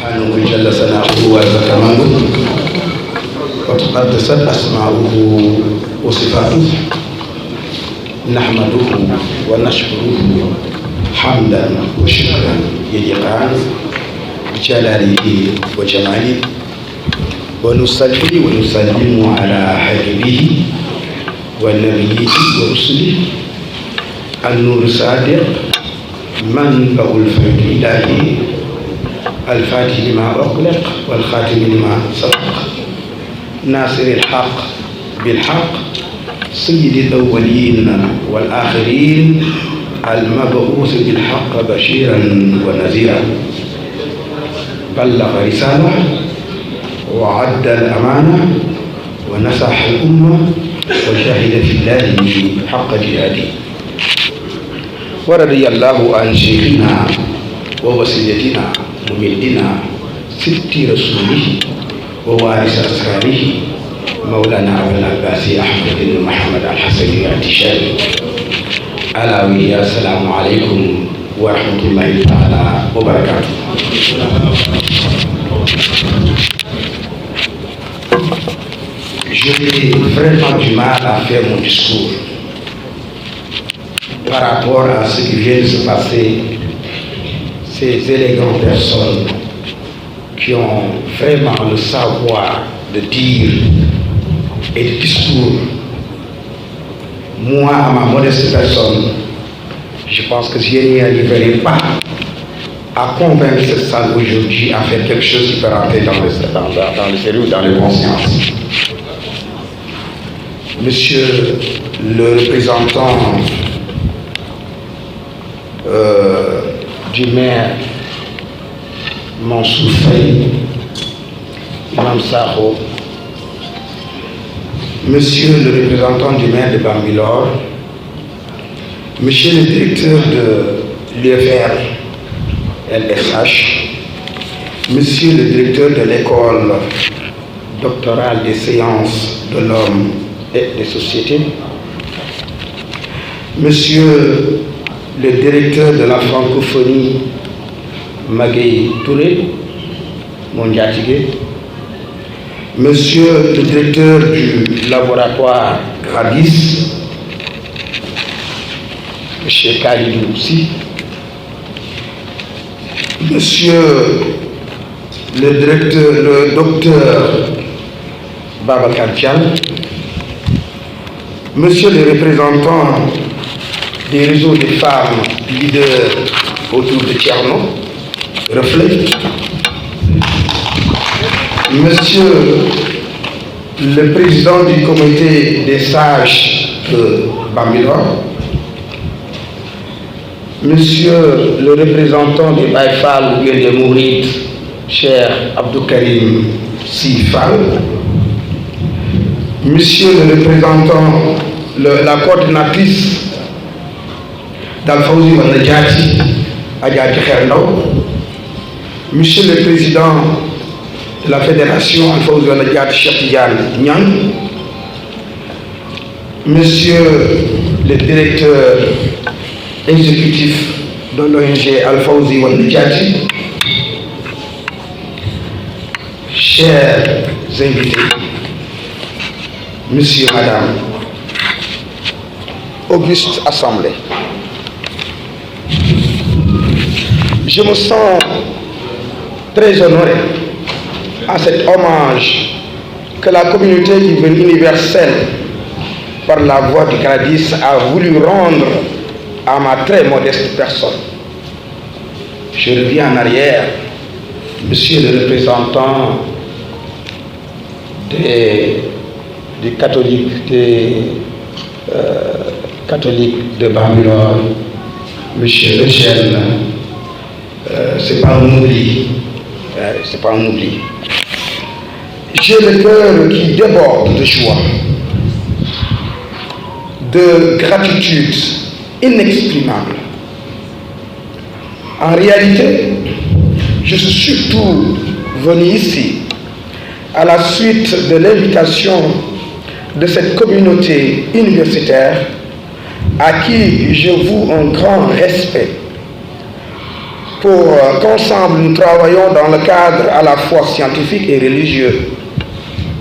سبحانه جل ثناؤه وكماله وتقدست أسماؤه وصفاته نحمده ونشكره حمدا وشكرا يليقان بجلاله وجماله ونصلي ونسلم على حبيبه ونبيه ورسله النور الصادق منبع الفيض الإلهي الفاتح لما أغلق والخاتم لما سبق ناصر الحق بالحق سيد الأولين والآخرين المبعوث بالحق بشيرا ونذيرا بلغ رسالة وعد الأمانة ونصح الأمة وجاهد في الله حق جهاده ورضي الله عن شيخنا ووسيلتنا وملئنا ست رسوله ووارث أسراره مولانا أبو العباس أحمد بن محمد الحسني العتشاني ألا السلام عليكم ورحمة الله تعالى وبركاته. J'ai vraiment du mal à faire mon discours par rapport à ce qui vient de se passer. Ces élégantes personnes qui ont vraiment le savoir de dire et de discours. Moi, à ma modeste personne, je pense que je n'y arriverai pas à convaincre cette salle aujourd'hui à faire quelque chose qui peut rentrer dans le cerveau, dans les consciences. Monsieur le représentant du maire Mansour Faye, Imam Sakho, monsieur le représentant du maire de Bambilor, monsieur le directeur de l'UFR LSH, monsieur le directeur de l'école doctorale des sciences de l'homme et des sociétés, monsieur le directeur de la francophonie Magueye Touré, Mondiatigé, monsieur le directeur du laboratoire Gradis, monsieur Khalidou Aussi, monsieur le docteur Babacar Diallo, monsieur le représentant des réseaux des femmes leaders autour de Tcherno, Reflet, monsieur le président du comité des sages de Bambilor, monsieur le représentant des Baïfal ou bien des Mourides, cher Abdou Karim Sifal, monsieur le représentant, la coordinatrice d'Al-Fawzi Wanadjati, Adjati Khernaou, monsieur le président de la fédération Al-Fawzi Wanadjati Cheikh Tidiane Niang, monsieur le directeur exécutif de l'ONG Al-Fawzi Wanadjati, chers invités, monsieur, madame, auguste assemblée, je me sens très honoré à cet hommage que la communauté universelle, par la voix du Gradis, a voulu rendre à ma très modeste personne. Je reviens en arrière, monsieur le représentant des catholiques, de Bambilor, monsieur Eugène, c'est pas un oubli, c'est pas un oubli. J'ai le cœur qui déborde de joie, de gratitude inexprimable. En réalité, je suis surtout venu ici à la suite de l'invitation de cette communauté universitaire à qui je voue un grand respect pour qu'ensemble nous travaillions dans le cadre à la fois scientifique et religieux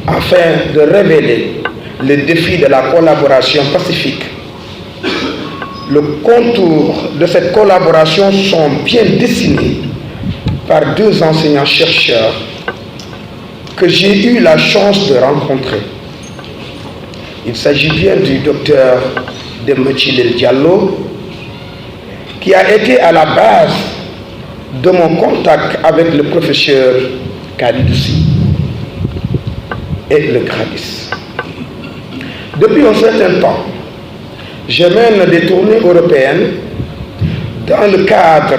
afin de révéler le défi de la collaboration pacifique. Le contour de cette collaboration sont bien dessinés par deux enseignants-chercheurs que j'ai eu la chance de rencontrer. Il s'agit bien du docteur Demba-Cilel Diallo, qui a été à la base de mon contact avec le professeur Kalidoussi et le GRADIS. Depuis un certain temps, je mène des tournées européennes dans le cadre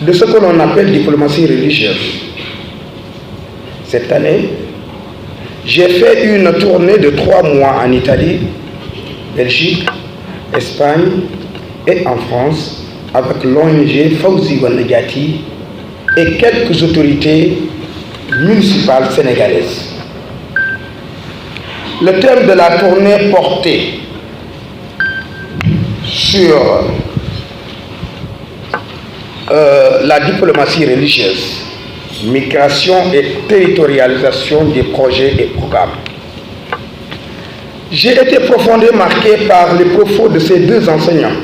de ce que l'on appelle diplomatie religieuse. Cette année, j'ai fait une tournée de 3 mois en Italie, Belgique, Espagne et en France avec l'ONG Fawzi Wanegati et quelques autorités municipales sénégalaises. Le thème de la tournée portait sur la diplomatie religieuse, migration et territorialisation des projets et programmes. J'ai été profondément marqué par les propos de ces deux enseignants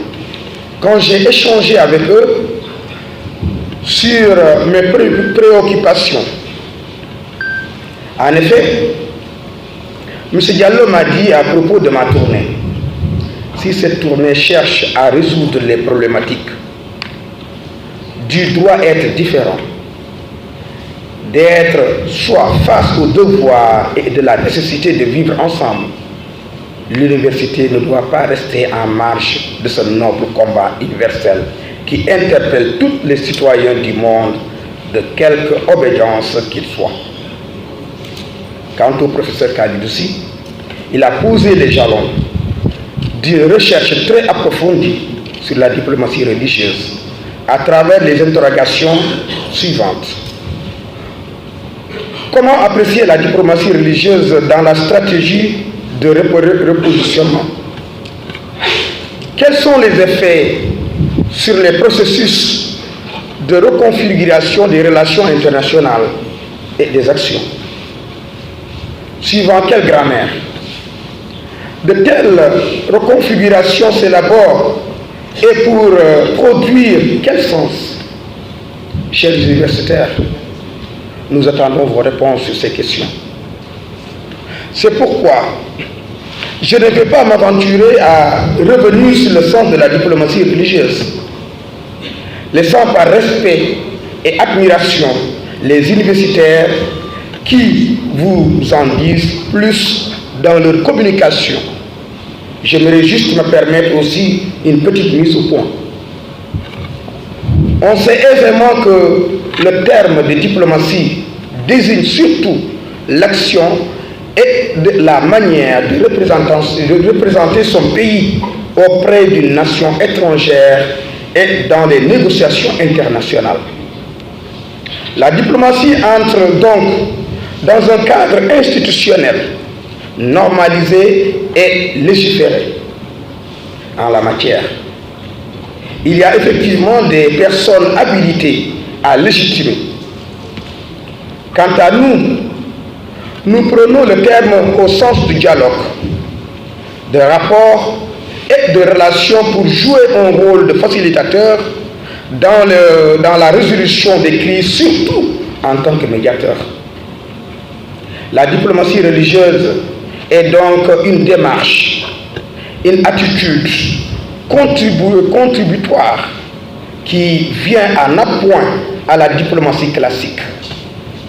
quand j'ai échangé avec eux sur mes préoccupations. En effet, M. Diallo m'a dit à propos de ma tournée, si cette tournée cherche à résoudre les problématiques du droit être différent, d'être soit face au devoir et de la nécessité de vivre ensemble, l'université ne doit pas rester en marge de ce noble combat universel qui interpelle tous les citoyens du monde, de quelque obédience qu'ils soient. Quant au professeur Kalidoussi, il a posé les jalons d'une recherche très approfondie sur la diplomatie religieuse à travers les interrogations suivantes. Comment apprécier la diplomatie religieuse dans la stratégie de repositionnement? Quels sont les effets sur les processus de reconfiguration des relations internationales et des actions? Suivant quelle grammaire? De telles reconfigurations s'élaborent et pour produire quel sens? Chers universitaires, nous attendons vos réponses sur ces questions. C'est pourquoi je ne vais pas m'aventurer à revenir sur le sens de la diplomatie religieuse, laissant par respect et admiration les universitaires qui vous en disent plus dans leur communication. J'aimerais juste me permettre aussi une petite mise au point. On sait aisément que le terme de diplomatie désigne surtout l'action et la manière de représenter son pays auprès d'une nation étrangère et dans les négociations internationales. La diplomatie entre donc dans un cadre institutionnel normalisé et légiféré en la matière. Il y a effectivement des personnes habilitées à légitimer. Quant à nous, nous prenons le terme au sens du dialogue, de rapport et de relation pour jouer un rôle de facilitateur dans la résolution des crises, surtout en tant que médiateur. La diplomatie religieuse est donc une démarche, une attitude contributoire qui vient en appoint à la diplomatie classique,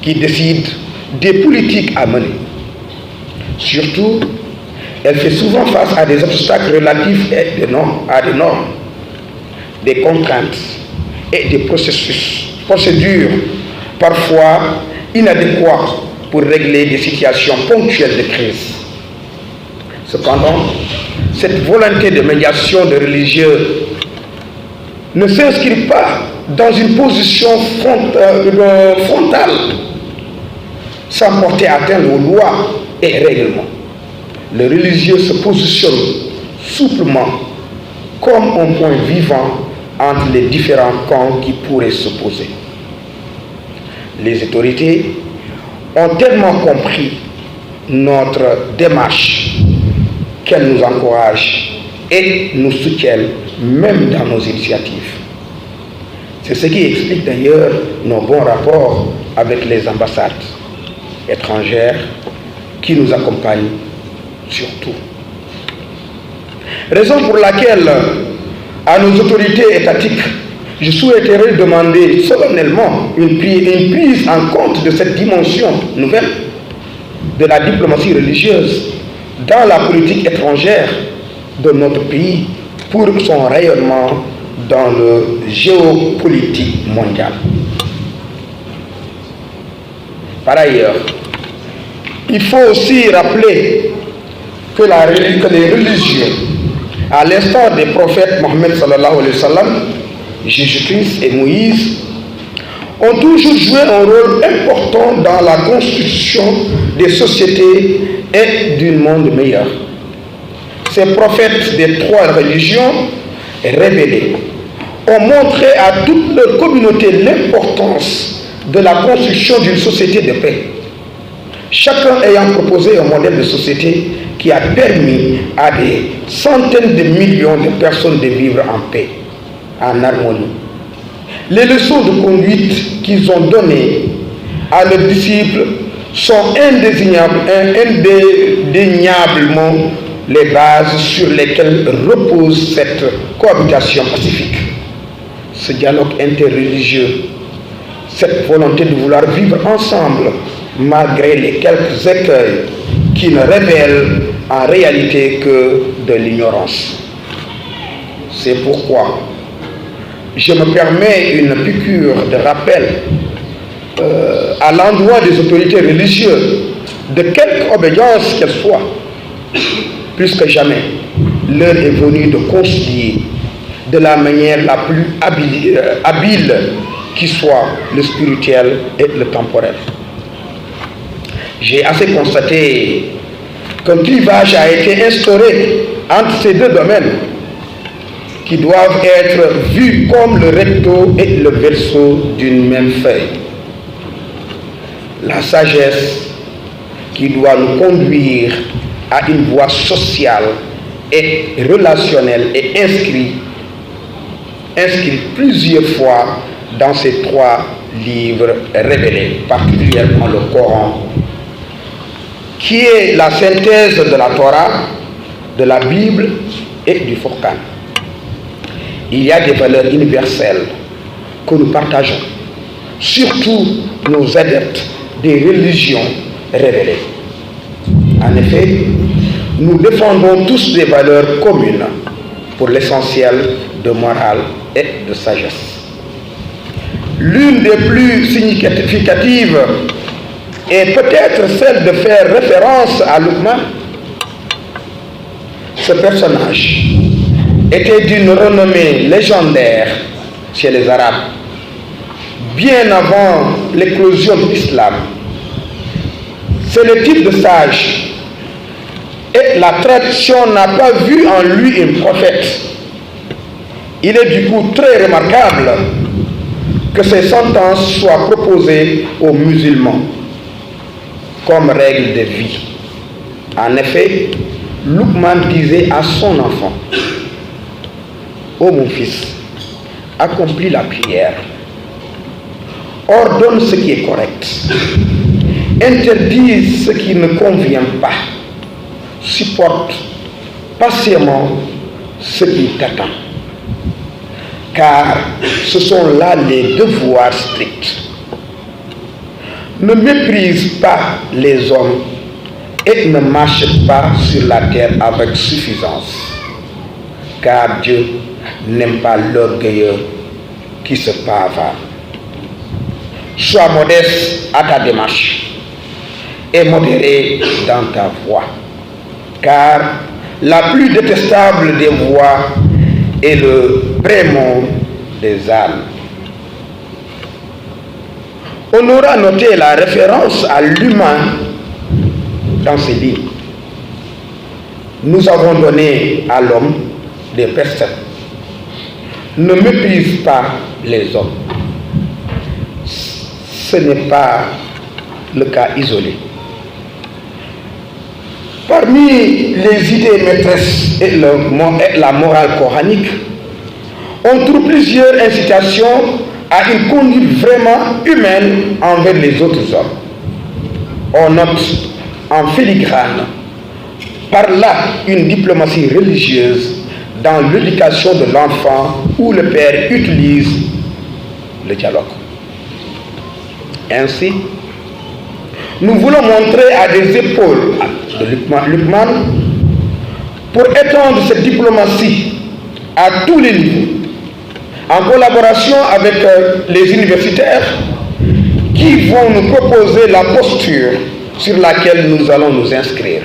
qui décide des politiques à mener. Surtout, elle fait souvent face à des obstacles relatifs à des normes, des contraintes et des procédures parfois inadéquates pour régler des situations ponctuelles de crise. Cependant, cette volonté de médiation de religieux ne s'inscrit pas dans une position frontale sans porter atteinte aux lois et règlements. Le religieux se positionne souplement comme un point vivant entre les différents camps qui pourraient s'opposer. Les autorités ont tellement compris notre démarche qu'elles nous encouragent et nous soutiennent même dans nos initiatives. C'est ce qui explique d'ailleurs nos bons rapports avec les ambassades étrangères qui nous accompagnent surtout. Raison pour laquelle à nos autorités étatiques, je souhaiterais demander solennellement une prise en compte de cette dimension nouvelle de la diplomatie religieuse dans la politique étrangère de notre pays pour son rayonnement dans le géopolitique mondial. Par ailleurs, il faut aussi rappeler que les religions, à l'instar des prophètes Mohammed sallallahu alayhi wa sallam, Jésus-Christ et Moïse, ont toujours joué un rôle important dans la constitution des sociétés et d'un monde meilleur. Ces prophètes des trois religions révélées ont montré à toute leur communauté l'importance de la construction d'une société de paix, chacun ayant proposé un modèle de société qui a permis à des centaines de millions de personnes de vivre en paix, en harmonie. Les leçons de conduite qu'ils ont données à leurs disciples sont indéniablement les bases sur lesquelles repose cette cohabitation pacifique. Ce dialogue interreligieux, cette volonté de vouloir vivre ensemble malgré les quelques écueils qui ne révèlent en réalité que de l'ignorance. C'est pourquoi je me permets une piqûre de rappel à l'endroit des autorités religieuses, de quelque obédience qu'elles soient. Plus que jamais, l'heure est venue de concilier de la manière la plus habile qui soit le spirituel et le temporel. J'ai assez constaté qu'un clivage a été instauré entre ces deux domaines qui doivent être vus comme le recto et le verso d'une même feuille. La sagesse qui doit nous conduire à une voie sociale et relationnelle est inscrite plusieurs fois dans ces trois livres révélés, particulièrement le Coran, qui est la synthèse de la Torah, de la Bible et du Furqan. Il y a des valeurs universelles que nous partageons, surtout nos adeptes des religions révélées. En effet, nous défendons tous des valeurs communes, pour l'essentiel de morale et de sagesse. L'une des plus significatives est peut-être celle de faire référence à Luqman. Ce personnage était d'une renommée légendaire chez les Arabes, bien avant l'éclosion de l'islam. C'est le type de sage, et la tradition n'a pas vu en lui un prophète. Il est du coup très remarquable que ces sentences soient proposées aux musulmans comme règle de vie. En effet, Luqman disait à son enfant: ô mon fils, accomplis la prière, ordonne ce qui est correct, interdis ce qui ne convient pas, supporte patiemment ce qui t'attend, car ce sont là les devoirs stricts. Ne méprise pas les hommes et ne marche pas sur la terre avec suffisance, car Dieu n'aime pas l'orgueilleux qui se pavane. Sois modeste à ta démarche et modéré dans ta voie, car la plus détestable des voies est le prémont des âmes. On aura noté la référence à l'humain dans ces lignes. Nous avons donné à l'homme des préceptes, ne méprise pas les hommes. Ce n'est pas le cas isolé. Parmi les idées maîtresses et la morale coranique, on trouve plusieurs incitations à une conduite vraiment humaine envers les autres hommes. On note en filigrane par là une diplomatie religieuse dans l'éducation de l'enfant où le père utilise le dialogue. Ainsi, nous voulons montrer à des épaules de Luqman pour étendre cette diplomatie à tous les niveaux, en collaboration avec les universitaires qui vont nous proposer la posture sur laquelle nous allons nous inscrire.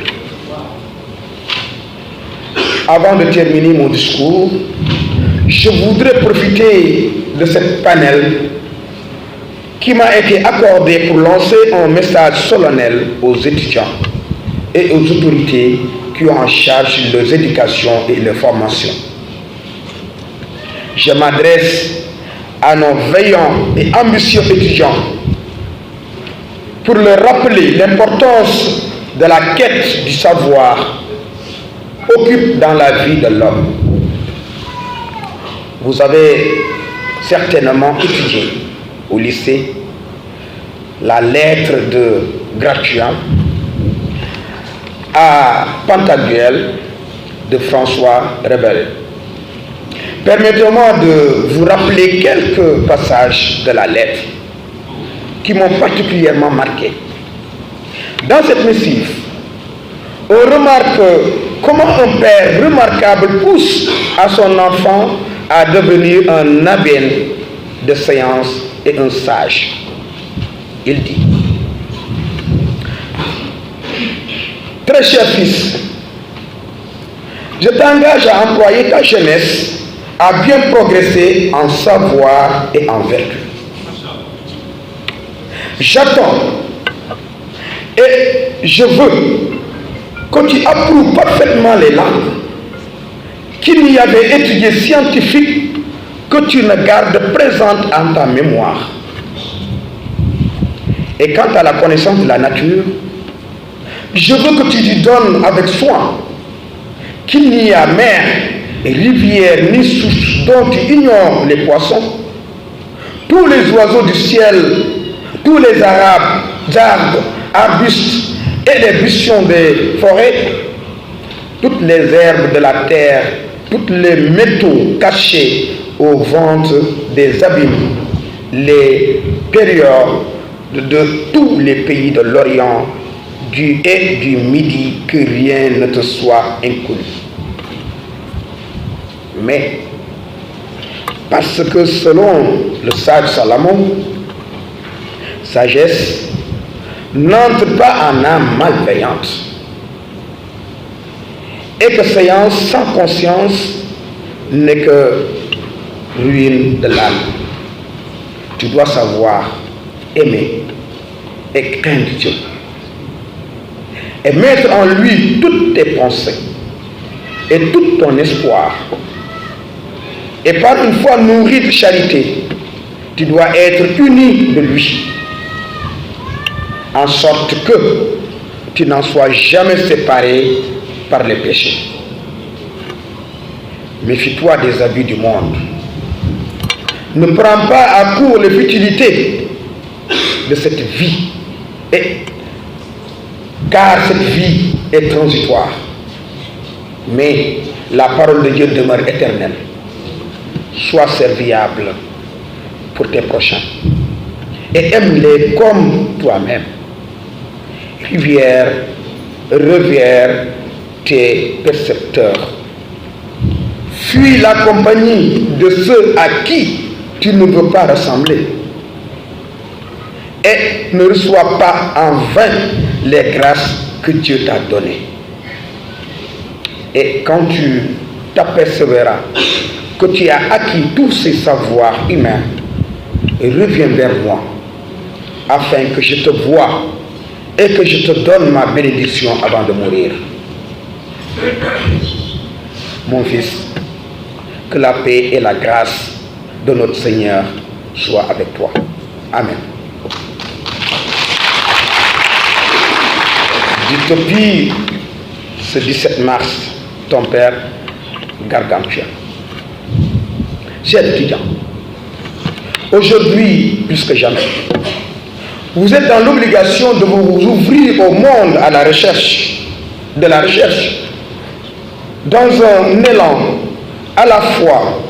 Avant de terminer mon discours, je voudrais profiter de cette panel qui m'a été accordé pour lancer un message solennel aux étudiants et aux autorités qui ont en charge leurs éducations et leur formation. Je m'adresse à nos veillants et ambitieux étudiants pour leur rappeler l'importance de la quête du savoir occupe dans la vie de l'homme. Vous avez certainement étudié au lycée la lettre de Gratian à Pantagruel de François Rabelais. Permettez-moi de vous rappeler quelques passages de la lettre qui m'ont particulièrement marqué. Dans cette missive, on remarque comment un père remarquable pousse à son enfant à devenir un abbé de science et un sage. Il dit: très cher fils, je t'engage à employer ta jeunesse à bien progresser en savoir et en vertu. J'attends et je veux que tu approuves parfaitement les langues, qu'il y avait étudié scientifique que tu ne gardes présente en ta mémoire. Et quant à la connaissance de la nature, je veux que tu lui donnes avec soin, qu'il n'y a mer, rivière ni source dont tu ignores les poissons, tous les oiseaux du ciel, tous les arbres, arbustes et les buissons des forêts, toutes les herbes de la terre, tous les métaux cachés au ventre des abîmes, les périodes de tous les pays de l'Orient, et du Midi, que rien ne te soit inconnu. Mais, parce que selon le sage Salomon, sagesse n'entre pas en âme malveillante, et que séance sans conscience n'est que ruine de l'âme. Tu dois savoir aimer et craindre Dieu, et mettre en lui toutes tes pensées et tout ton espoir. Et par une foi nourrie de charité, tu dois être uni de lui, en sorte que tu n'en sois jamais séparé par les péchés. Méfie-toi des habits du monde. Ne prends pas à court les futilités de cette vie, car cette vie est transitoire. Mais la parole de Dieu demeure éternelle. Sois serviable pour tes prochains et aime-les comme toi-même. Reviens tes percepteurs. Fuis la compagnie de ceux à qui tu ne veux pas ressembler. Et ne reçois pas en vain les grâces que Dieu t'a données. Et quand tu t'apercevras que tu as acquis tous ces savoirs humains, reviens vers moi, afin que je te voie et que je te donne ma bénédiction avant de mourir. Mon fils, que la paix et la grâce de notre Seigneur soient avec toi. Amen. D'Utopie, ce 17 mars, ton père Gargantua. Chers étudiants, aujourd'hui, plus que jamais, vous êtes dans l'obligation de vous ouvrir au monde à la recherche, dans un élan à la fois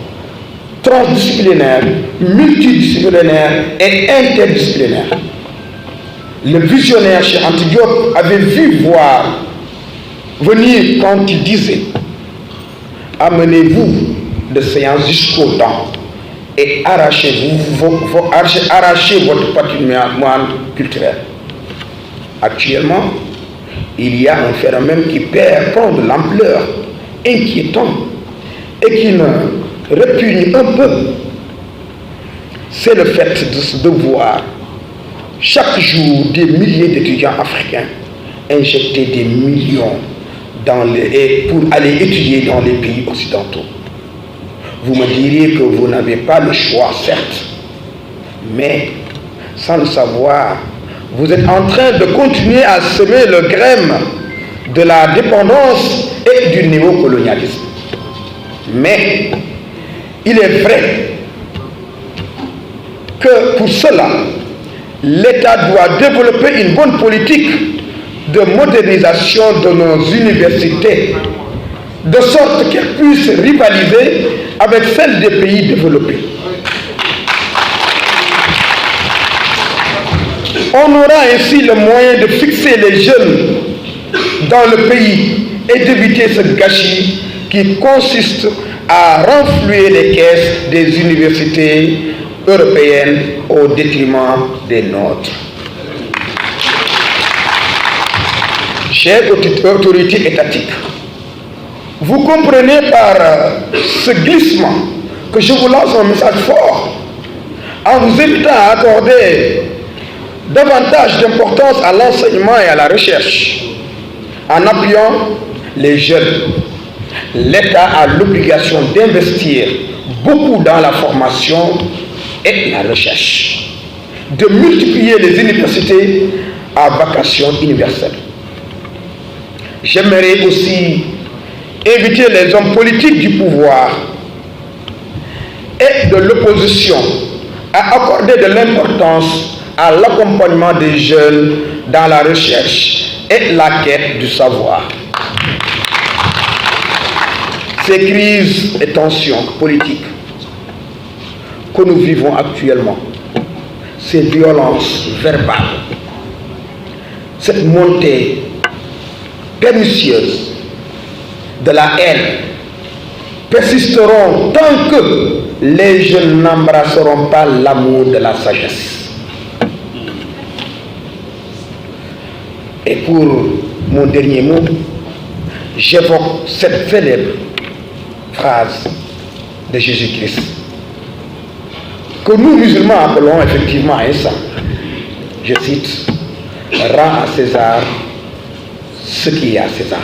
transdisciplinaire, multidisciplinaire et interdisciplinaire. Le visionnaire chez Antiope avait vu venir quand il disait: amenez-vous de séance jusqu'au temps et arrachez votre patrimoine culturel. Actuellement, il y a un phénomène qui prend de l'ampleur, inquiétant et qui me répugne un peu. C'est le fait de voir chaque jour des milliers d'étudiants africains injecter des millions pour aller étudier dans les pays occidentaux. Vous me diriez que vous n'avez pas le choix, certes, mais sans le savoir, vous êtes en train de continuer à semer le grain de la dépendance et du néocolonialisme. Mais il est vrai que pour cela, l'État doit développer une bonne politique de modernisation de nos universités, de sorte qu'elles puissent rivaliser avec celles des pays développés. On aura ainsi le moyen de fixer les jeunes dans le pays et d'éviter ce gâchis qui consiste à renflouer les caisses des universités européennes au détriment des nôtres. Chères autorités étatiques, vous comprenez par ce glissement que je vous lance un message fort en vous invitant à accorder davantage d'importance à l'enseignement et à la recherche. En appuyant les jeunes, l'État a l'obligation d'investir beaucoup dans la formation et la recherche, de multiplier les universités à vocation universelle. J'aimerais aussi inviter les hommes politiques du pouvoir et de l'opposition à accorder de l'importance à l'accompagnement des jeunes dans la recherche et la quête du savoir. Ces crises et tensions politiques que nous vivons actuellement, ces violences verbales, cette montée pernicieuse de la haine persisteront tant que les jeunes n'embrasseront pas l'amour de la sagesse. Et pour mon dernier mot, j'évoque cette célèbre phrase de Jésus-Christ que nous musulmans appelons effectivement un saint. Je cite: rends à César ce qui est à César.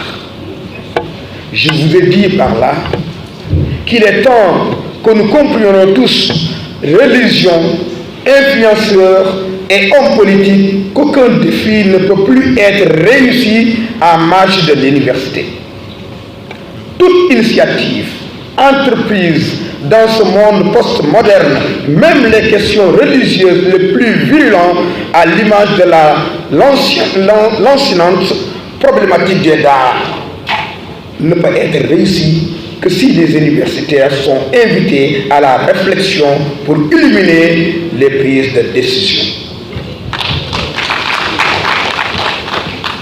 Je vous ai dit par là qu'il est temps que nous comprenions tous, religion, influenceurs et hommes politiques, qu'aucun défi ne peut plus être réussi en marge de l'université. Toute initiative, entreprise dans ce monde postmoderne, même les questions religieuses les plus virulentes à l'image de lancinante problématique des dards, ne peut être réussie que si les universitaires sont invités à la réflexion pour illuminer les prises de décision.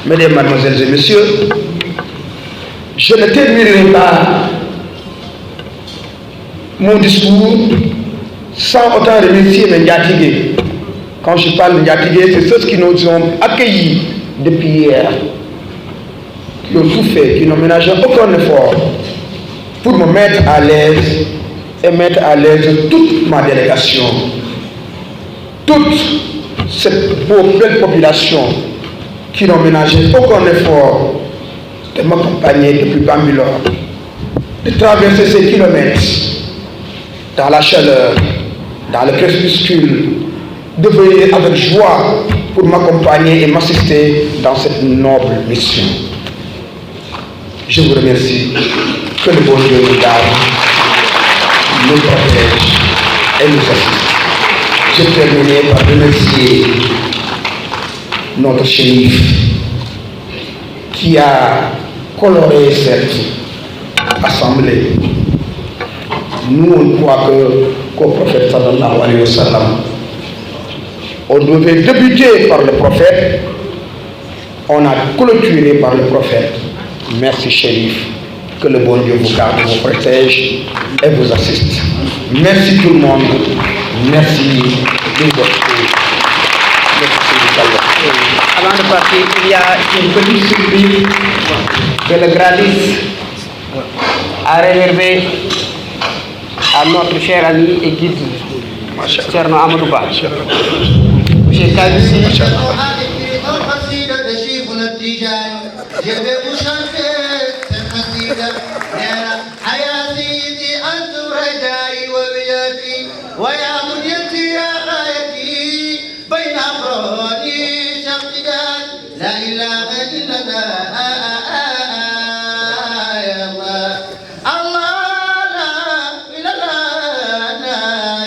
Mesdames, Mademoiselles et Messieurs, je ne terminerai pas mon discours sans autant remercier mes Ndiatigués. Quand je parle de Ndiatigués, c'est ceux qui nous ont accueillis depuis hier, qui ont souffert, qui n'ont ménagé aucun effort pour me mettre à l'aise et mettre à l'aise toute ma délégation, toute cette belle population qui n'ont ménagé aucun effort de m'accompagner depuis Bambilor, de traverser ces kilomètres dans la chaleur, dans le crépuscule, de venir avec joie pour m'accompagner et m'assister dans cette noble mission. Je vous remercie. Que le bon Dieu nous garde, nous protège et nous assiste. Je terminerai par remercier notre shérif qui a coloré cette assemblée. Nous, on croit qu'au prophète sallallahu alayhi wa sallam, on devait débuter par le prophète, on a clôturé par le prophète. Merci shérif, que le bon Dieu vous garde, vous protège et vous assiste. Merci tout le monde, merci. Avant de partir, il y a une petite surprise que le Gradis a réservé à notre cher ami et guide, Thierno Amadou Ba. Monsieur Kabissi. ويا منيتي يا غايتي بين أفرادي شقدان لا إله إلا الله يا الله الله لا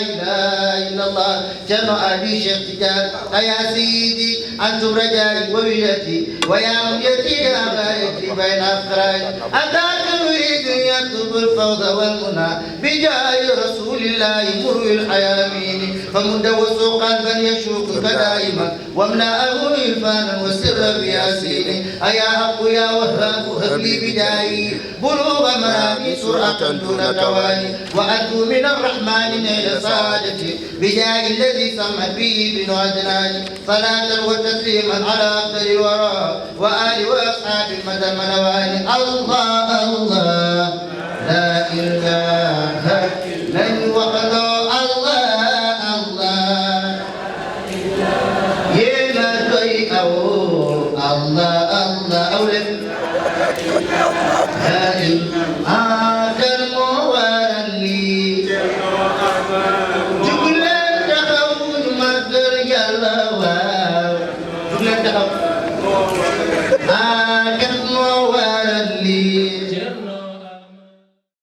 إله إلا الله جمع أبي شقدان يا سيدي أنتم رجائي وويلتي ويا منيتي يا غايتي بين أفرادي أتاك يريد يكتب الفوز والمنى بجاه رسول الله مروي الحيامين فمدوس قلبا يشوقك دائما واملأه إلفانا وسرا بياسين أيا حق يا وهاب هب لي بدايي بلوغ مرامي سرعة دون تواني وأتوا من الرحمن نيل سعادتي بجاه الذي سمى به بن عدنان صلاة وتسليما على أفضل الورى وآل وأصحاب المدى المنوان الله الله لا إله إلا الله الله الله أولد